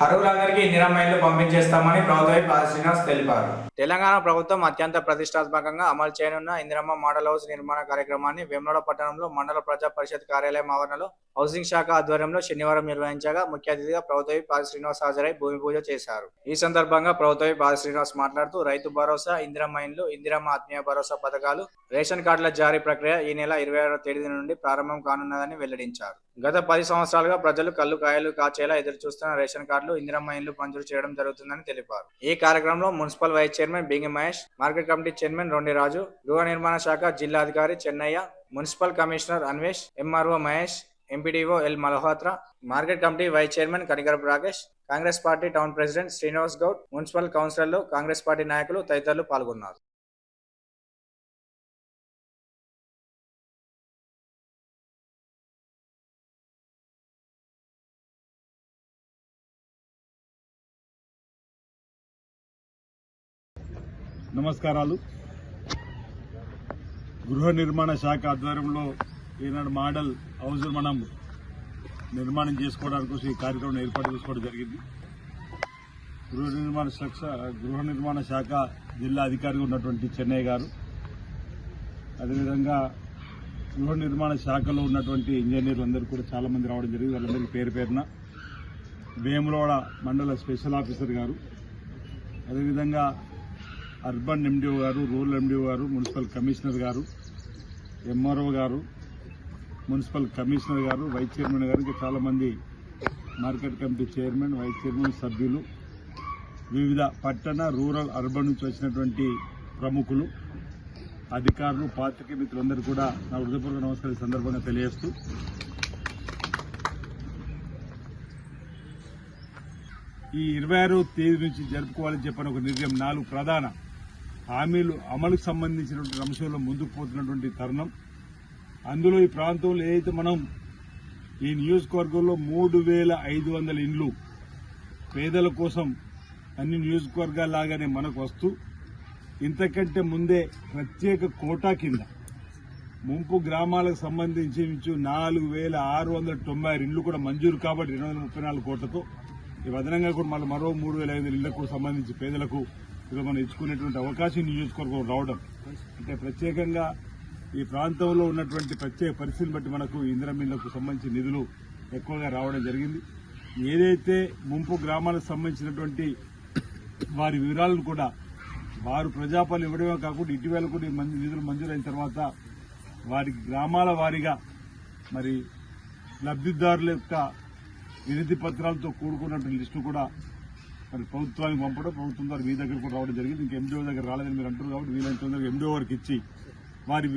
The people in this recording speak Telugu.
అర్హులందరికీ ఇందిరమ్మ ఇళ్లు పంపించేస్తామని ప్రభుత్వ శ్రీనివాస్ తెలిపారు. తెలంగాణ ప్రభుత్వం అత్యంత ప్రతిష్టాత్మకంగా అమలు చేయనున్న ఇందిరమ్మ మోడల్ హౌస్ నిర్మాణ కార్యక్రమాన్ని వేములవాడ పట్టణంలో మండల ప్రజా పరిషత్ కార్యాలయం ఆవరణలో హౌసింగ్ శాఖ ఆధ్వర్యంలో శనివారం నిర్వహించగా ముఖ్య అతిథిగా ప్రభుత్వ శ్రీనివాస్ హాజరై భూమి పూజ చేశారు. ఈ సందర్భంగా ప్రభుత్వ శ్రీనివాస్ మాట్లాడుతూ రైతు భరోసా, ఇందిరమ్మ ఇండ్లు, ఇందిరమ్మ ఆత్మీయ భరోసా పథకాలు, రేషన్ కార్డుల జారీ ప్రక్రియ ఈ నెల 26వ తేదీ నుండి ప్రారంభం కానున్నదని వెల్లడించారు. గత 10 సంవత్సరాలుగా ప్రజలు కళ్ళు కాయలు కాచేలా ఎదురు చూస్తున్న రేషన్ కార్డులు, ఇందిరమ్మ ఇండ్లు మంజూరు చేయడం జరుగుతుందని తెలిపారు. ఈ కార్యక్రమంలో municipal vice chairman Bingi Mahesh, market committee chairman Rondi Raju, గృహ నిర్మాణ శాఖ జిల్లా అధికారి Chennaiah, municipal commissioner Anvesh, MRO Mahesh, MPDO L Malhotra, market committee vice chairman Kanigarapu Rakesh, Congress party town president Srinivas Goud, municipal కౌన్సిలర్లు, కాంగ్రెస్ పార్టీ నాయకులు తదితరులు పాల్గొన్నారు. నమస్కారాలు. గృహ నిర్మాణ శాఖ ఆధ్వర్యంలో ఈనాడు మోడల్ హౌస్ మనం నిర్మాణం చేసుకోవడానికి ఈ కార్యక్రమం ఏర్పాటు చేసుకోవడం జరిగింది. గృహ నిర్మాణ శాఖ జిల్లా అధికారిగా ఉన్నటువంటి చెన్నయ్య గారు, అదేవిధంగా గృహ నిర్మాణ శాఖలో ఉన్నటువంటి ఇంజనీర్లు అందరూ కూడా చాలా మంది రావడం జరిగింది. వాళ్ళందరికీ పేరు పేరున వేములవాడ మండల స్పెషల్ ఆఫీసర్ గారు, అదేవిధంగా అర్బన్ ఎండిఓ గారు, రూరల్ ఎండిఓ గారు, మున్సిపల్ కమిషనర్ గారు, ఎంఆర్ఓ గారు, మున్సిపల్ కమిషనర్ గారు, వైస్ చైర్మన్ గారు, ఇంకా చాలామంది market committee chairman, vice chairman, సభ్యులు, వివిధ పట్టణ, రూరల్, అర్బన్ నుంచి వచ్చినటువంటి ప్రముఖులు, అధికారులు, పాత్రికేయ మిత్రులందరూ కూడా నా హృదయపూర్వక నమస్కారం సందర్భంగా తెలియజేస్తూ ఈ 26వ తేదీ నుంచి జరుపుకోవాలని చెప్పిన ఒక నిర్ణయం 4 ప్రధాన హామీలు అమలుకు సంబంధించినటువంటి అంశంలో ముందుకు పోతున్నటువంటి తరుణం. అందులో ఈ ప్రాంతంలో ఏదైతే మనం ఈ నియోజకవర్గంలో 3,500 ఇండ్లు పేదల కోసం అన్ని నియోజకవర్గాల్లాగానే మనకు వస్తూ, ఇంతకంటే ముందే ప్రత్యేక కోటా కింద ముంపు గ్రామాలకు సంబంధించి 4,696 ఇండ్లు కూడా మంజూరు కాబట్టి 234 కోట్లతో ఈ అదనంగా కూడా మరో 3,500 ఇళ్లకు సంబంధించి పేదలకు మనం ఇచ్చుకునేటువంటి అవకాశం నియోజకవర్గం రావడం అంటే ప్రత్యేకంగా ఈ ప్రాంతంలో ఉన్నటువంటి ప్రత్యేక పరిస్థితిని బట్టి మనకు ఇందిరమ్మ ఇళ్లకు సంబంధించిన నిధులు ఎక్కువగా రావడం జరిగింది. ఏదైతే ముంపు గ్రామాలకు సంబంధించినటువంటి వారి వివరాలను కూడా వారు ప్రజాపాలన ఇవ్వడమే కాకుండా ఇటీవల కూడా నిధులు మంజూరైన తర్వాత వారి గ్రామాల వారీగా మరి లబ్ధిదారుల యొక్క వినతి పత్రాలతో కూడుకున్నటువంటి లిస్టు కూడా మరి ప్రభుత్వానికి పంపడం, ప్రభుత్వం ద్వారా మీ దగ్గర కూడా రావడం జరిగింది. ఇంకా ఎండిఓ దగ్గర రాలేదని మీరు అంటారు కాబట్టి వీలైనంత తొందరగా ఎండిఓ వరకు ఇచ్చి వారి